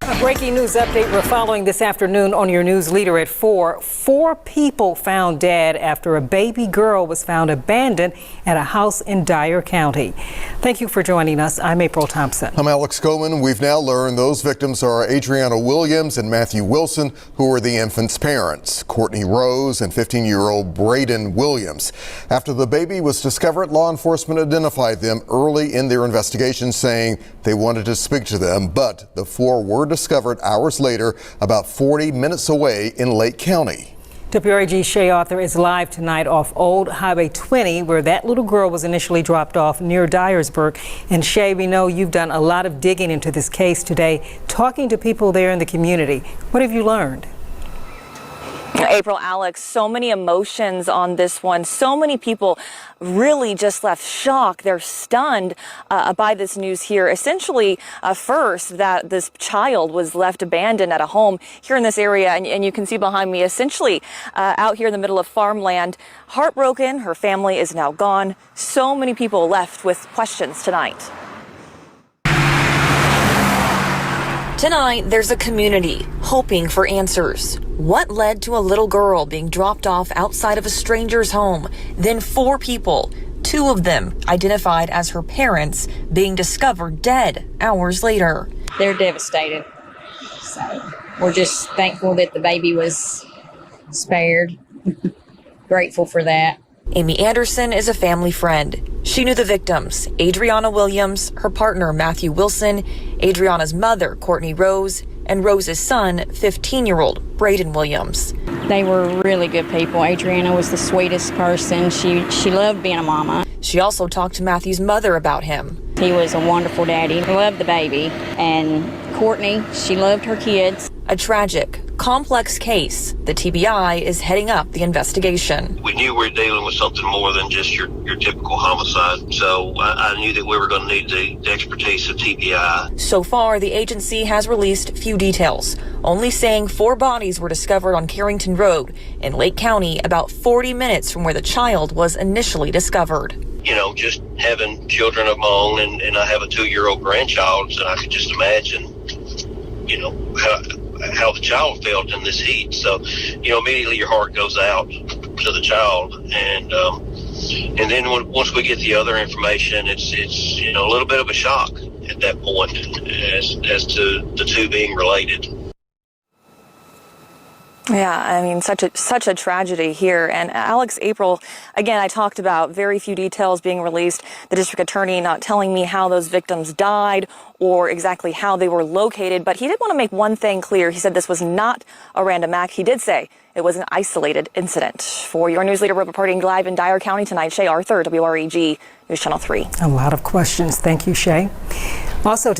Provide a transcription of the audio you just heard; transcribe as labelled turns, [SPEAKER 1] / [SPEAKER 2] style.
[SPEAKER 1] A breaking news update we're following this afternoon on your news leader at 4. 4 people found dead after a baby girl was found abandoned at a house in Dyer County. Thank you for joining us. I'm April Thompson.
[SPEAKER 2] I'm Alex Coleman. We've now learned those victims are Adriana Williams and Matthew Wilson, who are the infant's parents, Courtney Rose and 15-year-old Braden Williams. After the baby was discovered, law enforcement identified them early in their investigation, saying they wanted to speak to them, but the 4 were discovered hours later, about 40 minutes away in Lake County.
[SPEAKER 1] WRAG Shay Arthur is live tonight off Old Highway 20, where that little girl was initially dropped off near Dyersburg. And Shay, we know you've done a lot of digging into this case today, talking to people there in the community. What have you learned?
[SPEAKER 3] April, Alex, so many emotions on this one. So many people really just left shocked. They're stunned by this news here. Essentially, first, that this child was left abandoned at a home here in this area. And you can see behind me, essentially out here in the middle of farmland. Heartbroken. Her family is now gone. So many people left with questions tonight. Tonight, there's a community hoping for answers. What led to a little girl being dropped off outside of a stranger's home? Then 4 people, 2 of them identified as her parents, being discovered dead hours later.
[SPEAKER 4] They're devastated. So we're just thankful that the baby was spared. Grateful for that.
[SPEAKER 3] Amy Anderson is a family friend. She knew the victims, Adriana Williams, her partner Matthew Wilson, Adriana's mother, Courtney Rose, and Rose's son, 15-year-old Braden Williams.
[SPEAKER 4] They were really good people. Adriana was the sweetest person. She loved being a mama.
[SPEAKER 3] She also talked to Matthew's mother about him.
[SPEAKER 4] He was a wonderful daddy. He loved the baby. And Courtney, she loved her kids.
[SPEAKER 3] A tragic, complex case. The TBI is heading up the investigation.
[SPEAKER 5] We knew we were dealing with something more than just your typical homicide, so I knew that we were going to need the expertise of TBI.
[SPEAKER 3] So far, the agency has released few details, only saying 4 bodies were discovered on Carrington Road in Lake County, about 40 minutes from where the child was initially discovered.
[SPEAKER 5] You know, just having children of my own, and I have a 2-year-old grandchild, so I could just imagine, you know, how the child felt in this heat. So, you know, immediately your heart goes out to the child, and then once we get the other information, it's you know, a little bit of a shock at that point as to the 2 being related.
[SPEAKER 3] Yeah, I mean, such a tragedy here. And Alex, April, again, I talked about very few details being released. The district attorney not telling me how those victims died or exactly how they were located. But he did want to make one thing clear. He said this was not a random act. He did say it was an isolated incident. For your news leader reporting live in Dyer County tonight, Shay Arthur, WRAG News Channel 3.
[SPEAKER 1] A lot of questions. Thank you, Shay. Also,